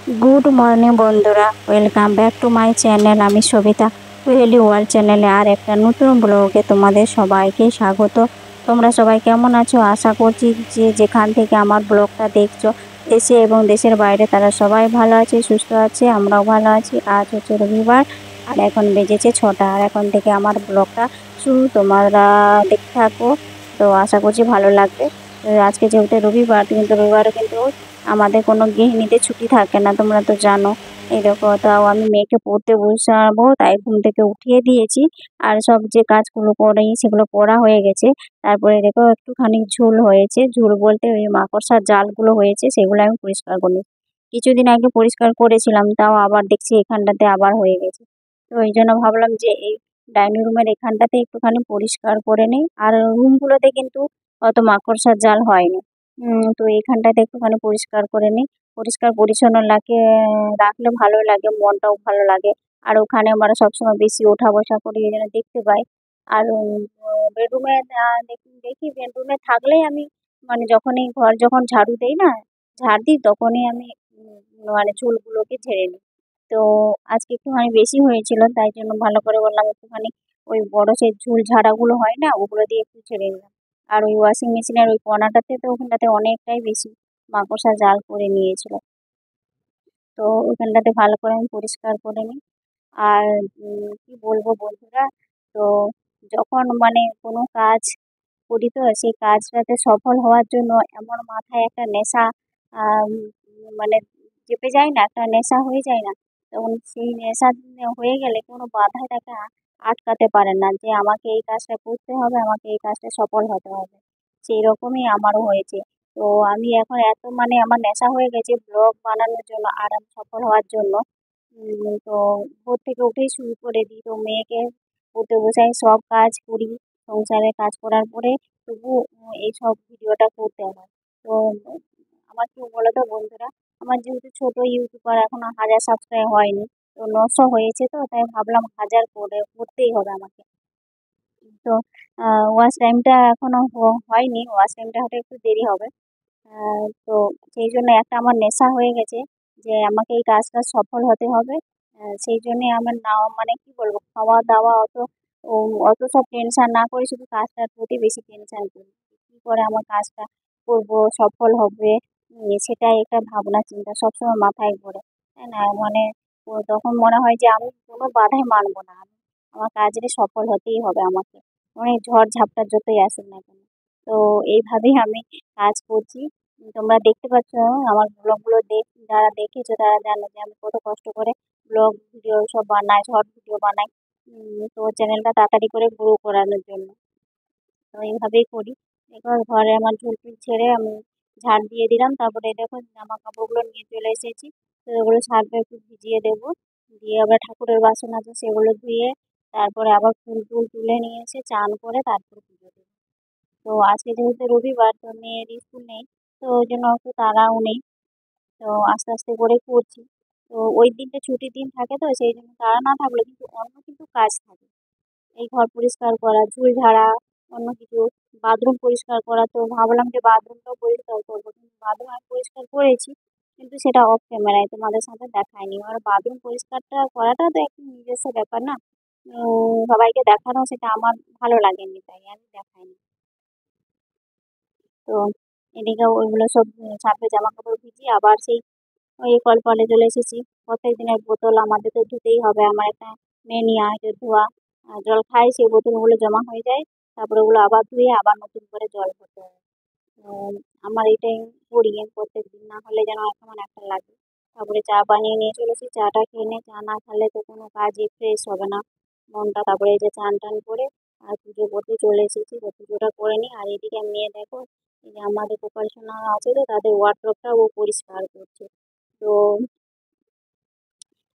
Good morning বন্ধুরা, welcome back to my channel. আমি সবিতা কুহেলি world চ্যানেলে আর একটা নতুন ব্লগে তোমাদের সবাইকে স্বাগত। তোমরা সবাই কেমন আছো? আশা করছি যে যেখান থেকে আমার ব্লগটা দেখছো, দেশে এবং দেশের বাইরে, তারা সবাই ভালো আছে, সুস্থ আছে। আমরাও ভালো আছি। আজ হচ্ছে রবিবার আর এখন বেজেছে 6টা। আর এখন থেকে আমার ব্লগটা শুরু, তোমরা দেখতে থাকো। তো আশা করছি ভালো লাগবে। তো আজকে যেহেতু রবিবার, কিন্তু রবিবারও কিন্তু আমাদের কোনো গৃহিণীদের ছুটি থাকে না, তোমরা তো জানো। এই দেখো, তাও আমি মেয়েকে পড়তে বসাবো, তাই ঘুম থেকে উঠিয়ে দিয়েছি। আর সব যে কাজগুলো করি সেগুলো করা হয়ে গেছে। তারপরে দেখো একটুখানি ঝুল হয়েছে, ঝুল বলতে ওই মাকড়সার জালগুলো হয়েছে, সেগুলো আমি পরিষ্কার করি। কিছুদিন আগে পরিষ্কার করেছিলাম, তাও আবার দেখছি এখানটাতে আবার হয়ে গেছে। তো এই জন্য ভাবলাম যে এই ডাইনিং রুমের এখানটাতে একটুখানি পরিষ্কার করে নিই। আর রুমগুলোতে কিন্তু অত মাকড়সার জাল হয়নি। তো এইখানটাতে একটুখানি পরিষ্কার করে নিই। পরিষ্কার পরিচ্ছন্ন রাখলে ভালো লাগে, মনটাও ভালো লাগে। আর ওখানে আমরা সবসময় বেশি ওঠা বসা করি, এই জন্য দেখতে পাই। আর বেডরুমে দেখি বেডরুমে থাকলেই আমি, মানে যখনই ঘর যখন ঝাড়ু দেই না, ঝাড় দিই, তখনই আমি মানে চুলগুলোকে ঝেড়ে নিই। তো আজকে একটুখানি বেশি হয়েছিল, তাই জন্য ভালো করে বললাম একটুখানি ওই বড় সেই ঝুল ঝাড়াগুলো হয় না, ওগুলো দিয়ে একটু ঝেড়ে নিলাম। আর ওই ওয়াশিং মেশিনের ওই কোনাটাতে তো ওখানটাতে অনেকটাই বেশি মাকড়সা জাল করে নিয়েছিল। তো ওখানটাতে ভালো করে আমি পরিষ্কার করে নিই। আর কি বলবো বন্ধুরা, তো যখন মানে কোনো কাজ করি, তো সেই কাজটাতে সফল হওয়ার জন্য এমন মাথায় একটা নেশা মানে চেপে যায় না, একটা নেশা হয়ে যায় না। তখন সেই নেশা হয়ে গেলে কোনো বাধাই তাকে আটকাতে পারে না, যে আমাকে এই কাজটা করতে হবে, আমাকে এই কাজটা সফল হতে হবে। সেই রকমই আমারও হয়েছে। তো আমি এখন এত মানে আমার নেশা হয়ে গেছে ব্লগ বানানোর জন্য আর আমি সফল হওয়ার জন্য। তো ভোর থেকে উঠেই শুরু করে দিই। তো মেয়েকে পড়তে বসাই, সব কাজ করি, সংসারের কাজ করার পরে তবু এইসব ভিডিওটা করতে হয়। তো আমার কি বলো তো বন্ধুরা, আমার যেহেতু ছোট ইউটিউবার, এখনো 1000 সাবস্ক্রাইব হয়নি। তো 900 হয়েছে, তো তাই ভাবলাম 1000 করতেই হবে আমাকে। তো ওয়াচ টাইমটা এখনো হয়নি, ওয়াচ টাইমটা হতে একটু দেরি হবে। তো সেই জন্য একটা আমার নেশা হয়ে গেছে যে আমাকে এই কাজটা সফল হতে হবে। সেই জন্যে আমার না, মানে কি বলবো, খাওয়া দাওয়া অত সব টেনশন না করে শুধু কাজটার প্রতি বেশি টেনশন করি। কী করে আমার কাজটা করবো, সফল হবে, সেটাই একটা ভাবনা চিন্তা সবসময় মাথায় ঘোরে, তাই না? মানে তখন মনে হয় যে আমি কোনো বাধাই মানবো না, আমার কাজে সফল হতেই হবে আমাকে, অনেক ঝড় ঝাপটা যতই আসুক না কেন। তো এইভাবেই আমি কাজ করছি। তোমরা দেখতে পাচ্ছ আমার ব্লগগুলো, যারা দেখেছো তারা জানো যে আমি কত কষ্ট করে ব্লগ ভিডিও সব বানাই, শর্ট ভিডিও বানাই। তো চ্যানেলটা তাড়াতাড়ি করে গ্রো করানোর জন্য। তো এইভাবেই করি। এবার ঘরে আমার ঝুল টুল ছেড়ে আমি ঝাড় দিয়ে দিলাম, তারপরে দেখো জামা কাপড়গুলো নিয়ে চলে এসেছি। তো এগুলো সার্ফে একটু ভিজিয়ে দেবো, দিয়ে আবার ঠাকুরের বাসন আছে সেগুলো ধুয়ে, তারপরে আবার ফুল টুল তুলে নিয়ে এসে চান করে তারপরে পুজো দেবো। তো আজকে যেহেতু রবিবার, তো মেয়ের স্কুল নেই, তো ওই জন্য একটু তাড়াও নেই। তো আস্তে আস্তে করে করছি। তো ওই দিনটা ছুটির দিন থাকে, তো সেই জন্য তাড়া না থাকলে কিন্তু অন্য কিন্তু কাজ থাকে। এই ঘর পরিষ্কার করা, ঝুল ঝাড়া, অন্য কিছু, বাথরুম পরিষ্কার করা। তো ভাবলাম যে বাথরুমটাও পরিষ্কার করবো, কিন্তু বাথরুম আমি পরিষ্কার করেছি, কিন্তু সেটা অফ ক্যামেরায় তোমাদের সাথে দেখায়নি। এবার বাথরুম পরিষ্কারটা করাটা তো একটা নিজস্ব ব্যাপার না, সবাইকে দেখানো সেটা আমার ভালো লাগেনি, তাই আমি দেখাইনি। তো এদিকে ওইগুলো সব সার্ফে জামা কাপড় ভিজিয়ে আবার সেই ওই কল কলে চলে এসেছি। প্রত্যেক দিনের বোতল আমাদের তো ধুতেই হবে, আমার একটা মেনিয়া যে ধোয়া, জল খাই, সেই বোতলগুলো জমা হয়ে যায়, তারপরে ওগুলো আবার ধুয়ে আবার নতুন করে জল ভরতে হয়। উম, আমার এটাই করি আমি প্রত্যেক দিন, না হলে যেন কেমন একটা লাগে। তারপরে চা বানিয়ে নিয়ে চলেছি, চাটা খেয়ে নে, চা না খেলে তো কোনো কাজই ফ্রেশ হবে না মনটা। তারপরে এই যে চান টান করে আর পুজো করতে চলে এসেছি, তো পুজোটা করে নিই। আর এদিকে মেয়ে দেখো, এই যে আমাদের গোপালসোনা আছে, তো তাদের ওয়ার্ডরোবটা ও পরিষ্কার করছে। তো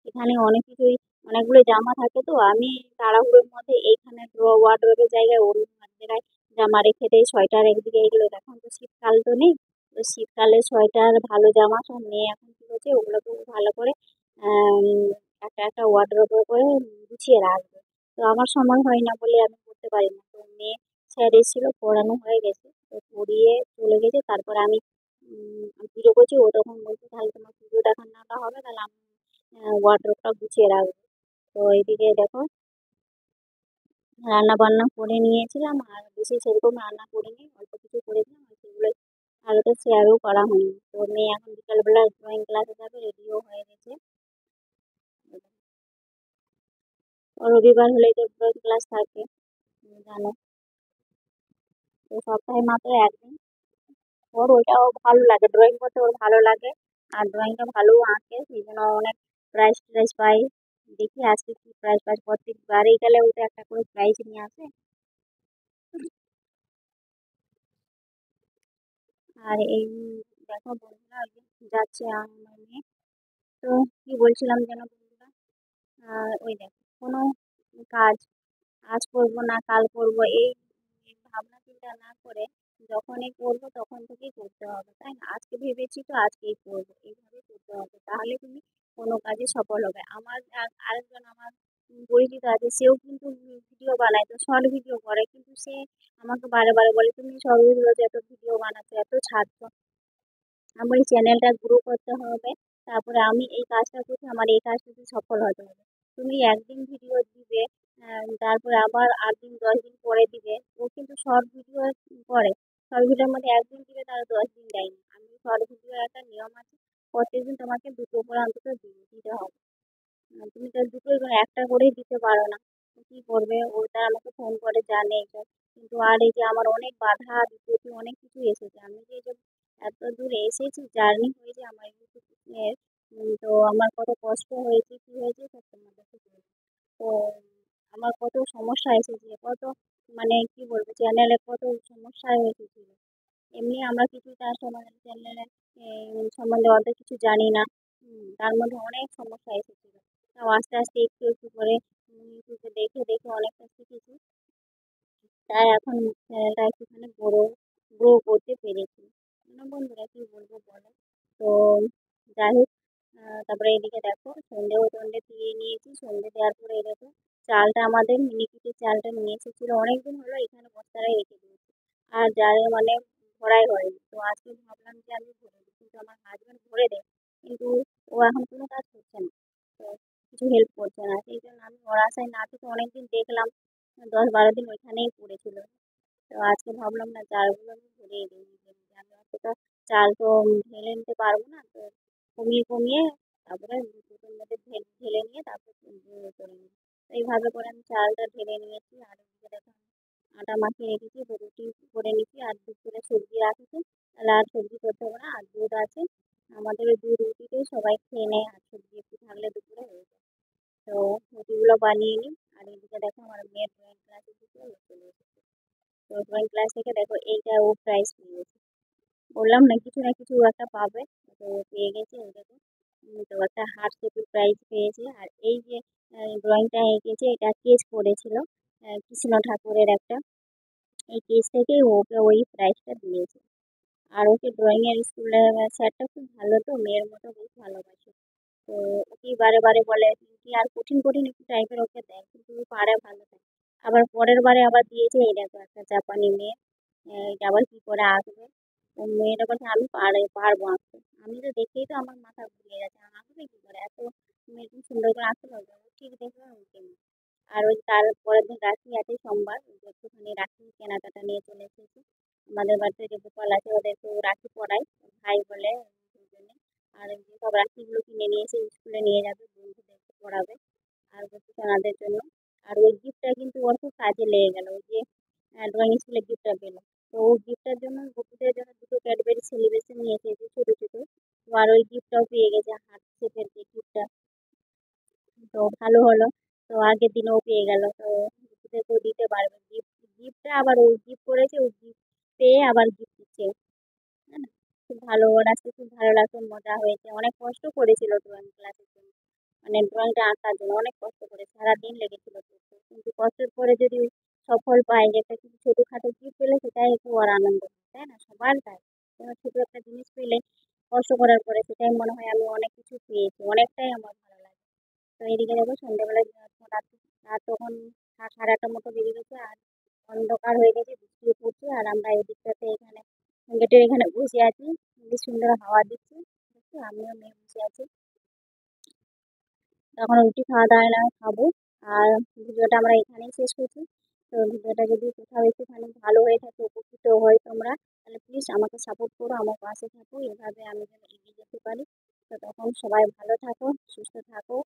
এখানে অনেক কিছুই, অনেকগুলো জামা থাকে, তো আমি তাড়াহুড়োর মধ্যে এইখানে ওয়ার্ডরোবের জায়গায় অন্য এক জায়গায় জামা রেখে দেই, সোয়েটার একদিকে, এগুলো এখন তো শীতকাল তো নেই। তো শীতকালে সোয়েটার ভালো জামা সব নিয়ে এখন কি হচ্ছে, ওগুলোকে ভালো করে আম, একটা একটা ওয়ার্ডরোবে করে গুছিয়ে রাখবো। তো আমার সময় হয় না বলে আমি করতে পারি না। তো মেয়ে স্যার এসেছিল, পড়ানো হয়ে গেছে, তো পড়িয়ে চলে গেছে। তারপর আমি পুজো করছি, ও তখন বলছে তাহলে তোমার পুজো ভিডিও দেখানোটা হবে, তাহলে আমি ওয়ার্ডরোবটা গুছিয়ে রাখবো। তো এইদিকে দেখো রান্না বান্না করে নিয়েছিলাম, আর বেশি সেরকম রান্না করিনি, অল্প কিছু করেছিলাম, আর সেগুলো আর ওটা শেয়ারও করা হয়নি। তো মেয়ে এখন বিকালবেলা ড্রয়িং ক্লাসে যাবে, রেডিও হয়ে গেছে। রবিবার হলে তো ড্রয়িং ক্লাস থাকে, তুমি জানো। তো সপ্তাহে মাত্র একদিন। ওর ওইটাও ভালো লাগে, ড্রয়িং করতে ওর ভালো লাগে, আর ড্রয়িংটা ভালো আঁকে, সেই জন্য অনেক প্রাইজ টাইজ পাই। দেখি আজকে কি প্রাইজ পাই, প্রত্যেকবারই গেলে ওটা একটা করে প্রাইজ নিয়ে আসে। আর এই দেখো বন্ধুরা, ওই যে যাচ্ছে আমার মেয়ে। তো কি বলছিলাম যেন বন্ধুরা, ওই দেখো কোনো কাজ আজ করবো না কাল করবো, এই এই ভাবনা চিন্তা না করে যখনই করবো তখন থেকেই করতে হবে, তাই না? আজকে ভেবেছি তো আজকেই করবো, এইভাবে করতে হবে, তাহলে তুমি কোনো কাজে সফল হবে। আমার আরেকজন আমার পরিচিত আছে, সেও কিন্তু ভিডিও বানায়, তো শর্ট ভিডিও করে, কিন্তু সে আমাকে বারে বারে বলে তুমি সর্বদা এত ভিডিও বানাচ্ছো, এত ছাড়ছো, আমার এই চ্যানেলটা গ্রো করতে হবে, তারপরে আমি এই কাজটা করছি, আমার এই কাজটাতে সফল হতে হবে। তুমি একদিন ভিডিও দিবে, তারপরে আবার 8 দিন 10 দিন পরে দিবে। ও কিন্তু শর্ট ভিডিও করে, শর্ট ভিডিওর মধ্যে একদিন দিবে, তারা 10 দিন দেয় না। আমি শর্ট ভিডিওর একটা নিয়ম আছে, প্রত্যেকদিন তোমাকে দুটো করে অন্তত দিতে হবে। তুমি তো দুটোই মানে একটা করেই দিতে পারো না, তো কি করবে? ওটা আমাকে ফোন করে জানে এটা, কিন্তু আর এই যে আমার অনেক বাধা বিপত্তি অনেক কিছু এসেছে, আমি যে এই যে এত দূর এসেছি, জার্নি হয়েছে আমার ইউটিউব এর, তো আমার কত কষ্ট হয়েছে কি হয়েছে সব তোমাদেরকে বলবো। তো আমার কত সমস্যা এসেছে, কত মানে কি বলবো, চ্যানেলে কত সমস্যা এসেছিল। এমনি আমরা কিছু তার সমাধান চ্যানেলের সম্বন্ধে অত কিছু জানি না। তার মধ্যে অনেক সমস্যা এসেছিল, তাও আস্তে আস্তে একটু একটু করে ইউটিউবে দেখে দেখে অনেকটা শিখেছি, তাই এখন চ্যানেলটা একটুখানি গ্রো করতে পেরেছি। বন্ধুরা কি বলবো বলো। তো যাই হোক, তারপরে এদিকে দেখো সন্ধে দিয়ে নিয়েছি, সন্ধে দেওয়ার পরে এই দেখো চালটা আমাদের মিনিকেটের চালটা নিয়ে এসেছিলো, অনেকদিন হলো এখানে বস্তায় রেখে দিয়েছি, আর যারে মানে ভরাই হয়নি। তো আজকে ভাবলাম যে আমি ভরে দিই, কিন্তু আমার হাজব্যান্ড ভরে দেয়, কিন্তু ও এখন কোনো কাজ করছে না, তো কিছু হেল্প করছে না, সেই জন্য আমি ওর আশায় না থেকে অনেকদিন দেখলাম 10-12 দিন ওইখানেই পড়েছিল। তো আজকে ভাবলাম না চালগুলো আমি ভরিয়ে দিই নিজে নিজে, আমি অতটা চাল তো ঢেলে নিতে পারবো না, তো কমিয়ে কমিয়ে তারপরে দুটোর মধ্যে ঢেলে নিয়ে তারপর করে নিই। তো এইভাবে করে আমি চালটা ঢেলে নিয়েছি, আর এদিকে দেখো আটা মাখিয়ে রেখেছি, তো রুটি করে নিচ্ছি, আর দুপুরে সবজি রাখেছি, তাহলে আর সবজি করতে হবে না, আর দুধ আছে আমাদের, ওই দুধ রুটিতেই সবাই খেয়ে নেয়, আর সবজি একটু থাকলে দুপুরে হয়ে যায়। তো রুটিগুলো বানিয়ে নিই, আর এদিকে দেখো আমার মেয়ের ড্রয়িং ক্লাসে চলে এসেছে। তো ড্রয়িং ক্লাস থেকে দেখো এইটা ও প্রাইজ পেয়েছে, বললাম না কিছু একটা পাবে, তো ও পেয়ে গেছে এই দেখো। তো একটা হার্ট শেপের প্রাইজ পেয়েছে, আর এই যে ড্রয়িংটা এঁকেছে এটা কেস করেছিল, কৃষ্ণ ঠাকুরের একটা, এই কেস থেকেই ওকে ওই প্রাইজটা দিয়েছে। আর ওকে ড্রয়িং এর স্কুলের স্যারটা খুব ভালো, তো মেয়ের মতো বেশ ভালোবাসে। তো ওকেই বারে বারে বলে কি, আর কঠিন কঠিন একটু টাইপের ওকে দেয়, কিন্তু ও পারে ভালো দেয়। আবার পরের বারে আবার দিয়েছে এই দেখো একটা জাপানি মেয়ে, এটা আবার কি করে আঁকবে। ও মেয়েটা বলছে আমি পারবো আঁকতে। আমি তো দেখেই তো আমার মাথা ঘুরিয়ে যাচ্ছে, আমি আঁকবে কি করে, এত তুমি এরকম সুন্দর করে আঁকতে পারবে? ও ঠিক দেখবে ওকে। আর ওই তার পরের দিন রাখি আছে সোমবার, ওই যে একটুখানি রাখি কেনাকাটা নিয়ে চলে এসেছি। আমাদের বাড়িতে যে গোপাল আছে ওদেরকে রাখি পরাই, ভাই বলে দুজনে। আর এই যে সব রাখিগুলো কিনে নিয়ে এসে স্কুলে নিয়ে যাবে, বন্ধুদেরকে পড়াবে, আর সোনাদের জন্য। আর ওই গিফটটা কিন্তু ওর খুব কাজে লেগে গেল, ওই যে ড্রয়িং স্কুলে গিফটটা পেলো। তো ও গিফটের জন্য বন্ধুদের জন্য দুটো ক্যাডবেরি সেলিব্রেশন নিয়ে এসেছে ছোটো ছোটো। তো আর ওই গিফটটাও পেয়ে গেছে, হার্ট শেপের যে গিফটটা, তো ভালো হলো। তো আগের দিনও পেয়ে গেল, তো ওদেরকেও দিতে পারবে গিফটটা, আবার ও গিফট করেছে, ও গিফট পেয়ে আবার গিফট দিচ্ছে। হ্যাঁ, খুব ভালো, ওর আজকে খুব ভালো লাগছে, মজা হয়েছে, অনেক কষ্ট করেছিল ড্রয়িং ক্লাসের জন্য, মানে ড্রয়িংটা আঁকার জন্য অনেক কষ্ট করে সারাদিন লেগেছিল করতে, কিন্তু কষ্টের পরে যদি সফল পায়, যে একটা কিছু ছোটোখাটো গিফট পেলে সেটাই একটু ওর আনন্দ, তাই না? সবার তাই, কোনো ছোটো একটা জিনিস পেলে কষ্ট করার পরে সেটাই মনে হয় আমি অনেক কিছু পেয়েছি, অনেকটাই আমার ভালো লাগে। তো এদিকে দেখো সন্ধ্যেবেলা রাত রাত তখন 8:30টার মতো বেজে গেছে, আর অন্ধকার হয়ে গেছে, বৃষ্টিও পড়ছে, আর আমরা এই দিকটাতে এখানে গেটের এখানে বসে আছি, বেশ সুন্দর হাওয়া দিচ্ছে, আমিও মেয়ে বসে আছি। তখন রুটি খাওয়া দাওয়া না খাবো। আর ভিডিওটা আমরা এখানেই শেষ করছি। তো ভিডিওটা যদি কোথাও একটুখানি ভালো হয়ে থাকে, উপকৃত হয় তোমরা, তাহলে প্লিজ আমাকে সাপোর্ট করো, আমার পাশে থাকো, এভাবে আমি যেন এগিয়ে যেতে পারি। তো তখন সবাই ভালো থাকো, সুস্থ থাকো,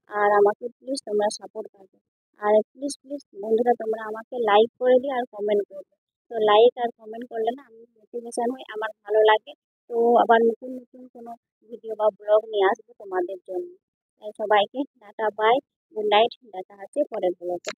আর আমাকে প্লিজ তোমরা সাপোর্ট করবে। আর প্লিজ প্লিজ বন্ধুরা, তোমরা আমাকে লাইক করে দিও আর কমেন্ট করবে। তো লাইক আর কমেন্ট করলে না আমি মোটিভেশন হই, আমার ভালো লাগে। তো আবার নতুন নতুন কোনো ভিডিও বা ব্লগ নিয়ে আসবো তোমাদের জন্য। তাই সবাইকে টাটা, বাই, গুড নাইট, দেখা হচ্ছে পরের ব্লগে।